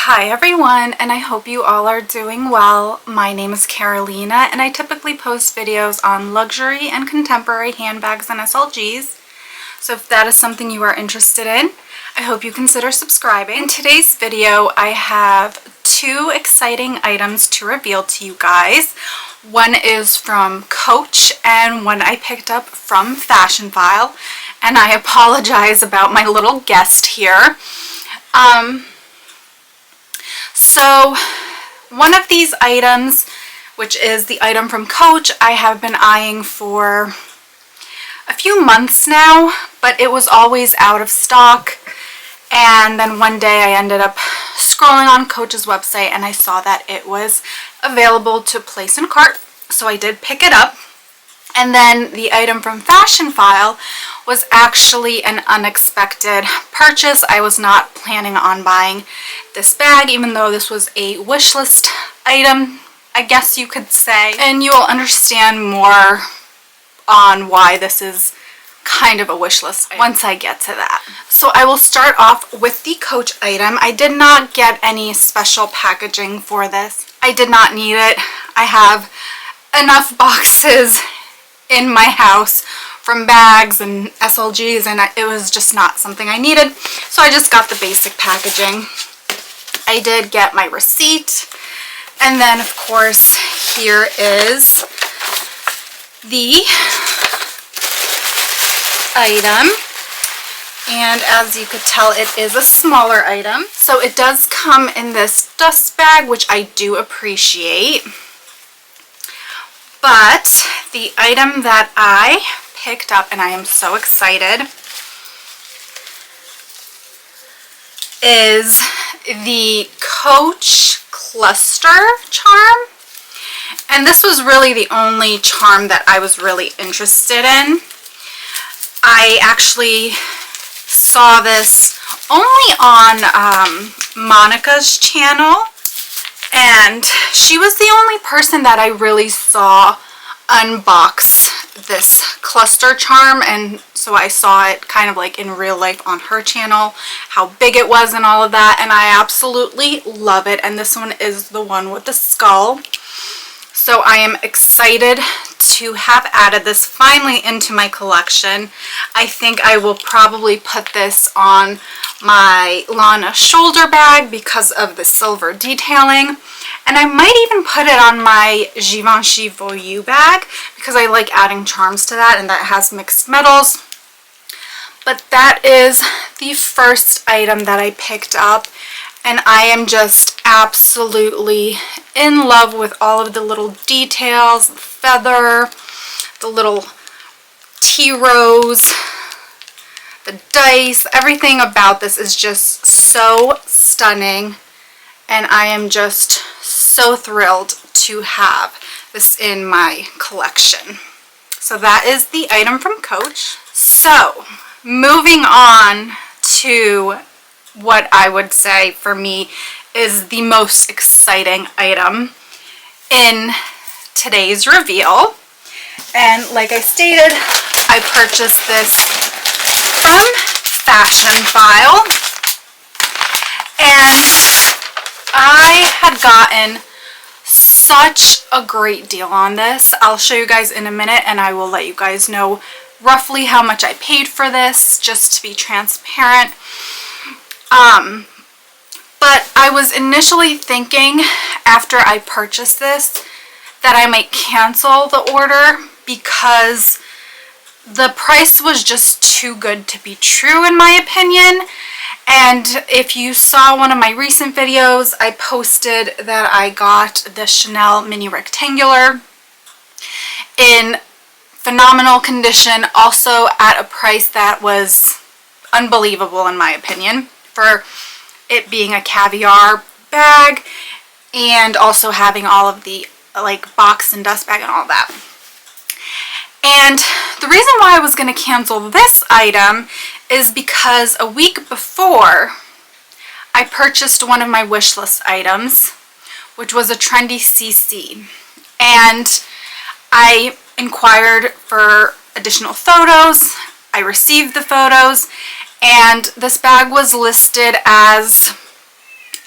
Hi everyone, and I hope you all are doing well. My name is Karolina, and I typically post videos on luxury and contemporary handbags and SLGs. So if that is something you are interested in, I hope you consider subscribing. In today's video, I have two exciting items to reveal to you guys. One is from Coach and one I picked up from Fashionphile, and I apologize about my little guest here. So one of these items, which is the item from Coach, I have been eyeing for a few months now, but it was always out of stock. And then one day I ended up scrolling on Coach's website and I saw that it was available to place in cart. So I did pick it up. And then the item from Fashionphile was actually an unexpected purchase. I was not planning on buying this bag, even though this was a wish list item, I guess you could say. And you will understand more on why this is kind of a wish list item once I get to that. So I will start off with the Coach item. I did not get any special packaging for this. I did not need it. I have enough boxes in my house from bags and SLGs, and it was just not something I needed, so I just got the basic packaging. I did get my receipt, and then of course here is the item, and as you could tell, it is a smaller item. So it does come in this dust bag, which I do appreciate. But the item that I picked up, and I am so excited, is the Coach cluster charm. And this was really the only charm that I was really interested in. I actually saw this only on Monica's channel. And she was the only person that I really saw unbox this cluster charm, and so I saw it kind of like in real life on her channel, how big it was and all of that, and I absolutely love it. And this one is the one with the skull. So I am excited to have added this finally into my collection. I think I will probably put this on my Lana shoulder bag because of the silver detailing. And I might even put it on my Givenchy Voyou bag because I like adding charms to that, and that has mixed metals. But that is the first item that I picked up, and I am just absolutely in love with all of the little details, the feather, the little T-rose, the dice. Everything about this is just so stunning, and I am just so thrilled to have this in my collection. So that is the item from Coach. So moving on to what I would say for me is the most exciting item in today's reveal. And like I stated, I purchased this from Fashionphile, and I had gotten such a great deal on this. I'll show you guys in a minute, and I will let you guys know roughly how much I paid for this, just to be transparent. But I was initially thinking after I purchased this that I might cancel the order because the price was just too good to be true, in my opinion. And if you saw one of my recent videos, I posted that I got the Chanel mini rectangular in phenomenal condition, also at a price that was unbelievable in my opinion, for it being a caviar bag and also having all of the like box and dust bag and all that. And the reason why I was going to cancel this item is because a week before I purchased one of my wish list items, which was a Trendy CC, and I inquired for additional photos. I received the photos, and this bag was listed as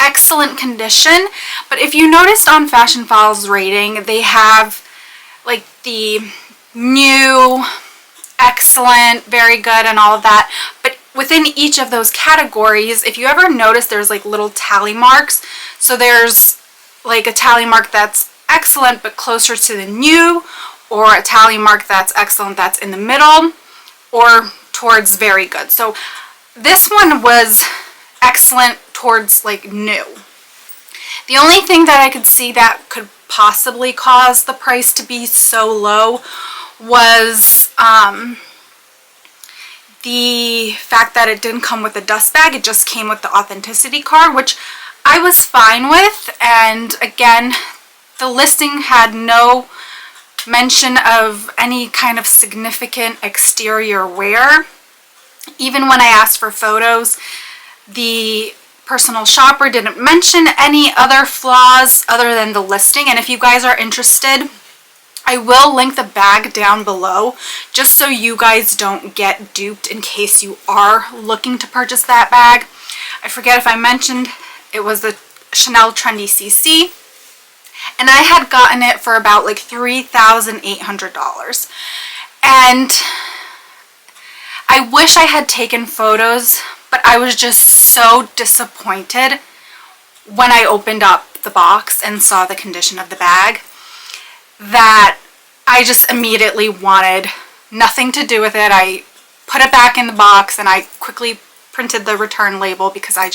excellent condition. But if you noticed on Fashionphile's rating, they have like the new, excellent, very good, and all of that. But within each of those categories, if you ever notice, there's like little tally marks. So there's like a tally mark that's excellent but closer to the new, or a tally mark that's excellent that's in the middle, or towards very good. So this one was excellent towards like new. The only thing that I could see that could possibly cause the price to be so low was the fact that it didn't come with a dust bag. It just came with the authenticity card, which I was fine with. And again, the listing had no mention of any kind of significant exterior wear. Even when I asked for photos, the personal shopper didn't mention any other flaws other than the listing. And if you guys are interested, I will link the bag down below just so you guys don't get duped in case you are looking to purchase that bag. I forget if I mentioned it was the Chanel Trendy CC, and I had gotten it for about like $3,800. And I wish I had taken photos, but I was just so disappointed when I opened up the box and saw the condition of the bag that I just immediately wanted nothing to do with it. I put it back in the box and I quickly printed the return label because I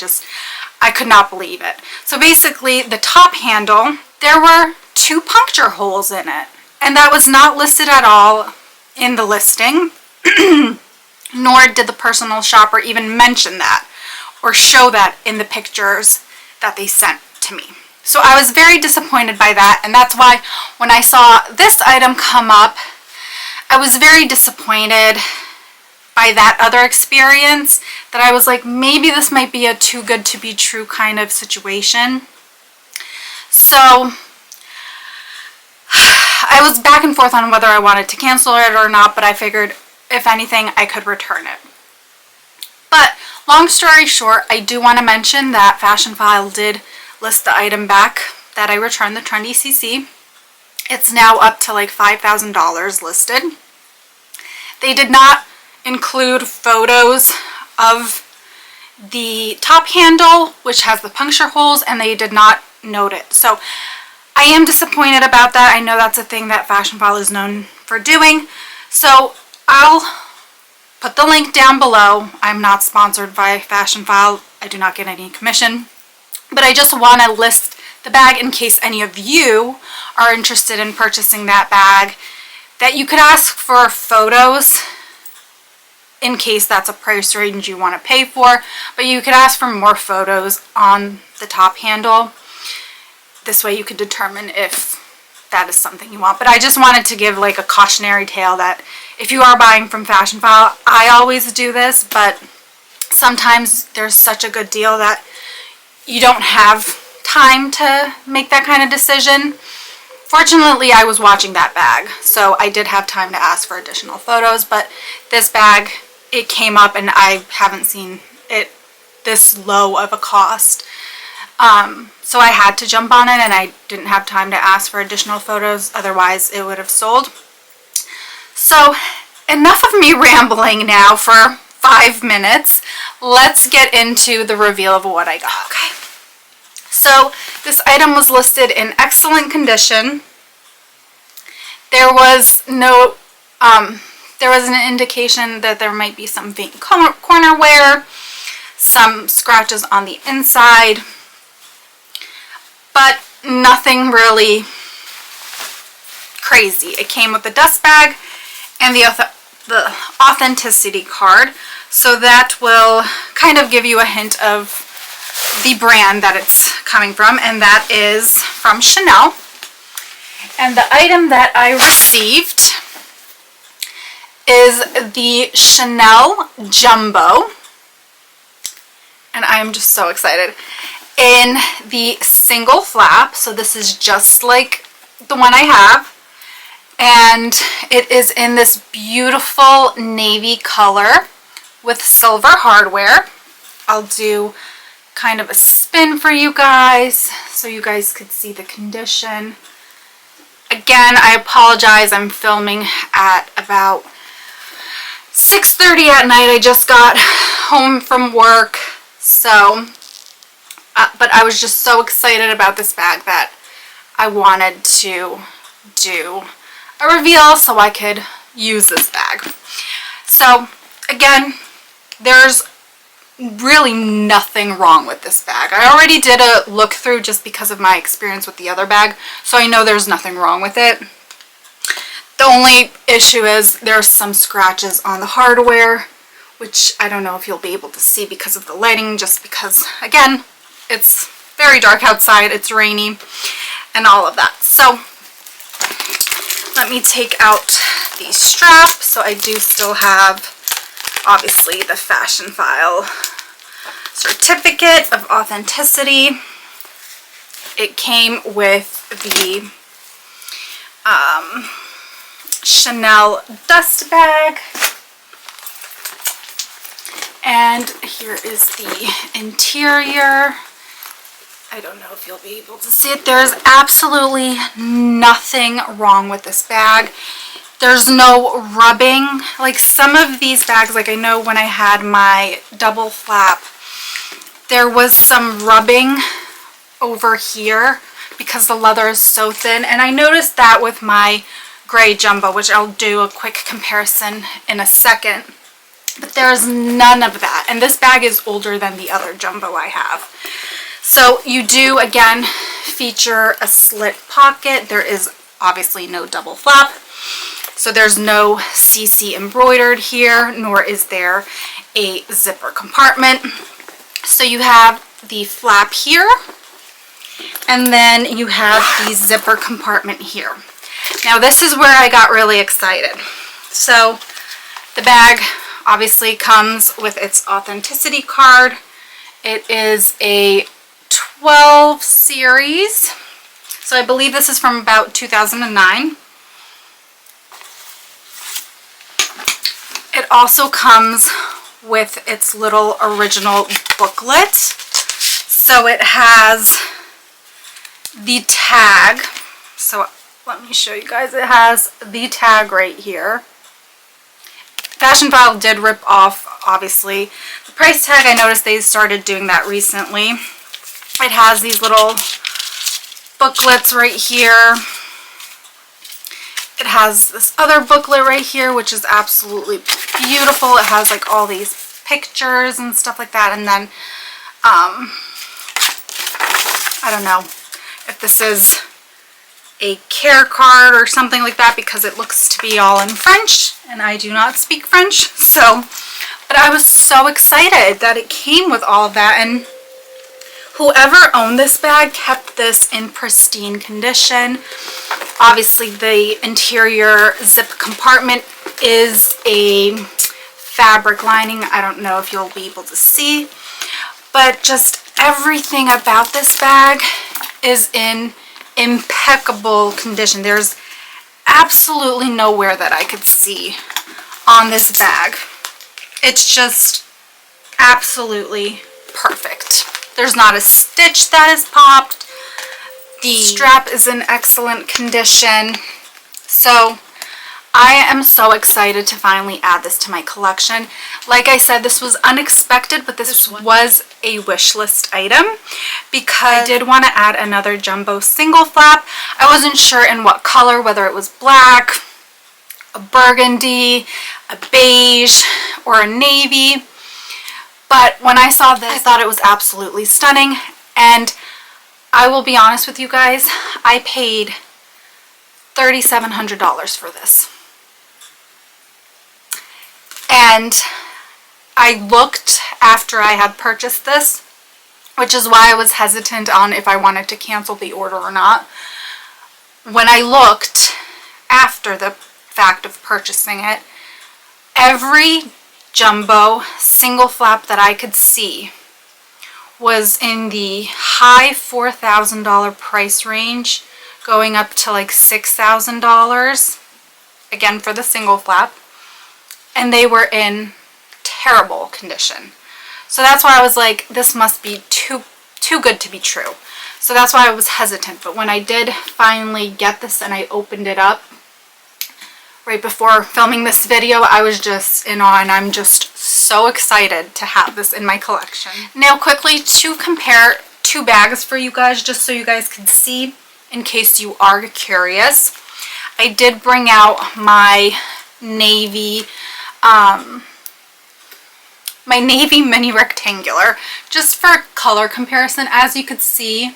could not believe it. So basically, the top handle, there were 2 puncture holes in it, and that was not listed at all in the listing. Nor did the personal shopper even mention that or show that in the pictures that they sent to me. So I was very disappointed by that, and that's why when I saw this item come up, I was very disappointed by that other experience, that I was like, maybe this might be a too good to be true kind of situation. So I was back and forth on whether I wanted to cancel it or not, but I figured if anything, I could return it. But long story short, I do want to mention that Fashionphile did list the item back that I returned, the Trendy CC. It's now up to like $5,000 listed. They did not include photos of the top handle, which has the puncture holes, and they did not note it. So I am disappointed about that. I know that's a thing that Fashionphile is known for doing. So I'll put the link down below. I'm not sponsored by Fashionphile. I do not get any commission. But I just want to list the bag in case any of you are interested in purchasing that bag, that you could ask for photos in case that's a price range you want to pay for. But you could ask for more photos on the top handle. This way you could determine if that is something you want. But I just wanted to give like a cautionary tale that if you are buying from Fashionphile, I always do this, but sometimes there's such a good deal that you don't have time to make that kind of decision. Fortunately, I was watching that bag, so I did have time to ask for additional photos, but this bag, it came up and I haven't seen it this low of a cost. So I had to jump on it and I didn't have time to ask for additional photos, otherwise it would have sold. So enough of me rambling now for 5 minutes. Let's get into the reveal of what I got. Okay. So this item was listed in excellent condition. There was no, there was an indication that there might be some faint corner wear, some scratches on the inside, but nothing really crazy. It came with the dust bag and the authenticity card, so that will kind of give you a hint of the brand that it's coming from, and that is from Chanel. And the item that I received is the Chanel Jumbo, and I am just so excited, in the single flap. So this is just like the one I have, and it is in this beautiful navy color with silver hardware. I'll do kind of a spin for you guys so you guys could see the condition. Again, I apologize. I'm filming at about 6:30 at night. I just got home from work, so but I was just so excited about this bag that I wanted to do a reveal so I could use this bag. So again, there's really nothing wrong with this bag. I already did a look through just because of my experience with the other bag, so I know there's nothing wrong with it. The only issue is there's some scratches on the hardware, which I don't know if you'll be able to see because of the lighting, just because, again, it's very dark outside, it's rainy, and all of that. So let me take out the strap. So I do still have, obviously, the Fashionphile certificate of authenticity. It came with the Chanel dust bag, and here is the interior. I don't know if you'll be able to see it. There's absolutely nothing wrong with this bag. There's no rubbing. Like some of these bags, like I know when I had my double flap, there was some rubbing over here because the leather is so thin, and I noticed that with my gray jumbo, which I'll do a quick comparison in a second, but there's none of that, and this bag is older than the other jumbo I have. So you do again feature a slit pocket. There is obviously no double flap, so there's no CC embroidered here, nor is there a zipper compartment. So you have the flap here, and then you have the zipper compartment here. Now this is where I got really excited. So the bag obviously comes with its authenticity card. It is a 12 series. So I believe this is from about 2009. It also comes with its little original booklet. So it has the tag. So let me show you guys. It has the tag right here. Fashionphile did rip off, obviously, the price tag. I noticed they started doing that recently. It has these little booklets right here. It has this other booklet right here, which is absolutely beautiful. It has like all these pictures and stuff like that. And then, I don't know if this is a care card or something like that, because it looks to be all in French, and I do not speak French. So, but I was so excited that it came with all of that, and whoever owned this bag kept this in pristine condition. Obviously the interior zip compartment is a fabric lining. I don't know if you'll be able to see, but just everything about this bag is in impeccable condition. There's absolutely nowhere that I could see on this bag. It's just absolutely perfect. There's not a stitch that is popped. The strap is in excellent condition. So I am so excited to finally add this to my collection. Like I said, this was unexpected, but this was a wish list item because I did want to add another jumbo single flap. I wasn't sure in what color, whether it was black, a burgundy, a beige, or a navy. But when I saw this, I thought it was absolutely stunning. And I will be honest with you guys, I paid $3,700 for this. And I looked after I had purchased this, which is why I was hesitant on if I wanted to cancel the order or not. When I looked after the fact of purchasing it, every jumbo single flap that I could see was in the high $4,000 price range, going up to like $6,000, again for the single flap, and they were in terrible condition. So that's why I was like, this must be too too good to be true. So that's why I was hesitant. But when I did finally get this and I opened it up right before filming this video, I was just in awe, and I'm just so excited to have this in my collection. Now quickly to compare two bags for you guys, just so you guys can see in case you are curious. I did bring out my navy mini rectangular just for color comparison. As you could see,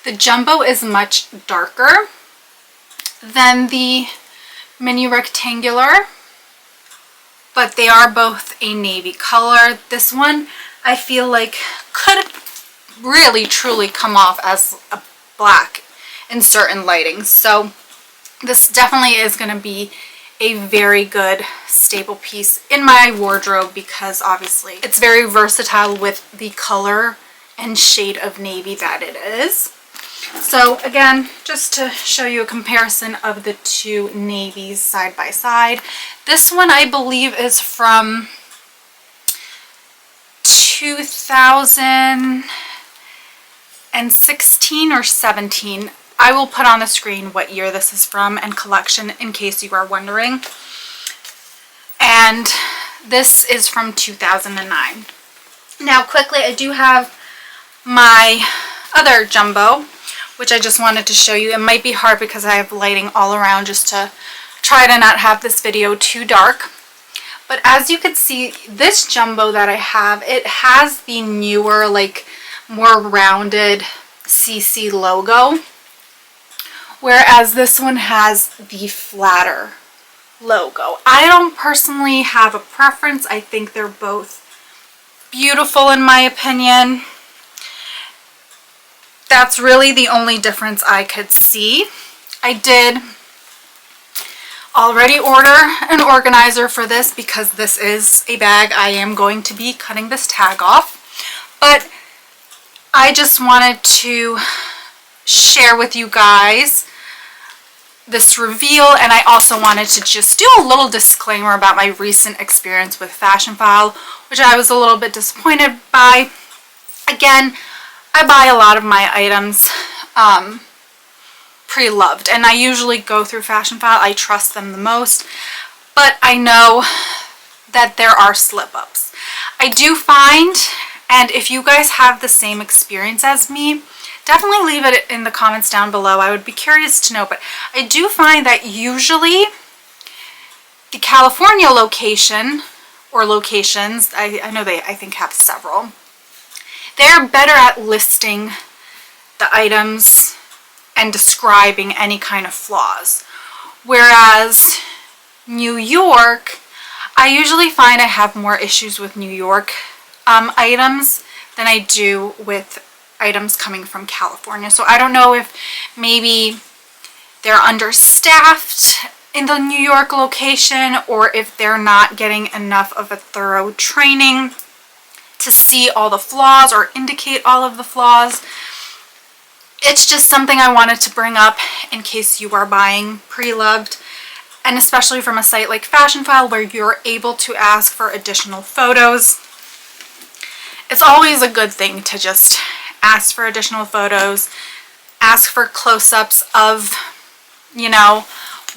the jumbo is much darker than the mini rectangular, but they are both a navy color. This one I feel like could really truly come off as a black in certain lightings. So this definitely is going to be a very good staple piece in my wardrobe, because obviously it's very versatile with the color and shade of navy that it is. So again, just to show you a comparison of the two navies side by side. This one I believe is from 2016 or 17. I will put on the screen what year this is from and collection in case you are wondering. And this is from 2009. Now quickly, I do have my other jumbo, which I just wanted to show you. It might be hard because I have lighting all around, just to try to not have this video too dark. But as you can see, this jumbo that I have, it has the newer, like more rounded CC logo, whereas this one has the flatter logo. I don't personally have a preference. I think they're both beautiful in my opinion. That's really the only difference I could see. I did already order an organizer for this because this is a bag I am going to be cutting this tag off. But I just wanted to share with you guys this reveal, and I also wanted to just do a little disclaimer about my recent experience with Fashionphile, which I was a little bit disappointed by. Again, I buy a lot of my items pre-loved, and I usually go through Fashionphile. I trust them the most, but I know that there are slip-ups. I do find, and if you guys have the same experience as me, definitely leave it in the comments down below. I would be curious to know, but I do find that usually the California location, or locations, I know I think have several, they're better at listing the items and describing any kind of flaws. Whereas New York, I usually find I have more issues with New York items than I do with items coming from California. So I don't know if maybe they're understaffed in the New York location, or if they're not getting enough of a thorough training to see all the flaws or indicate all of the flaws. It's just something I wanted to bring up in case you are buying pre-loved, and especially from a site like Fashionphile where you're able to ask for additional photos. It's always a good thing to just ask for additional photos, ask for close-ups of, you know,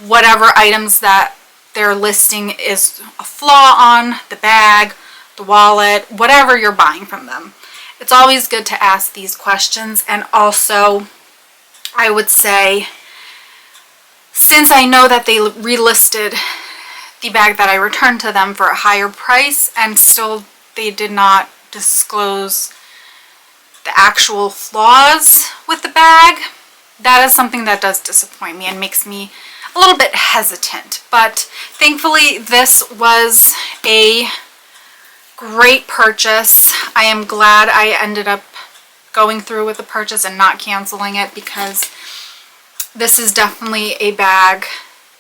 whatever items that they're listing is a flaw on, the bag, the wallet, whatever you're buying from them. It's always good to ask these questions. And also, I would say, since I know that they relisted the bag that I returned to them for a higher price, and still they did not disclose the actual flaws with the bag, that is something that does disappoint me and makes me a little bit hesitant. But thankfully, this was a great purchase. I am glad I ended up going through with the purchase and not canceling it, because this is definitely a bag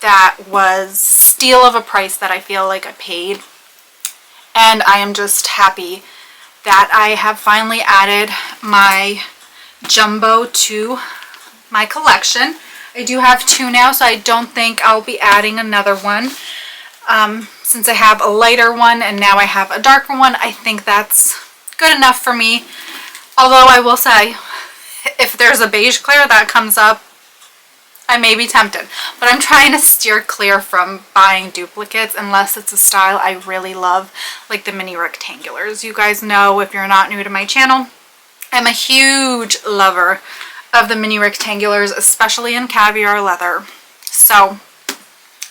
that was steal of a price that I feel like I paid. And I am just happy that I have finally added my jumbo to my collection. I do have two now, so I don't think I'll be adding another one. Since I have a lighter one and now I have a darker one, I think that's good enough for me. Although I will say, if there's a beige clear that comes up, I may be tempted. But I'm trying to steer clear from buying duplicates unless it's a style I really love, like the mini rectangulars. You guys know, if you're not new to my channel, I'm a huge lover of the mini rectangulars, especially in caviar leather. So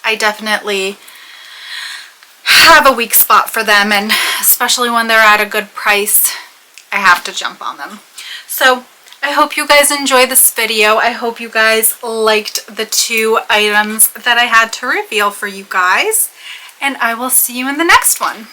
I definitely have a weak spot for them, and especially when they're at a good price, I have to jump on them. So I hope you guys enjoyed this video. I hope you guys liked the 2 items that I had to reveal for you guys, and I will see you in the next one.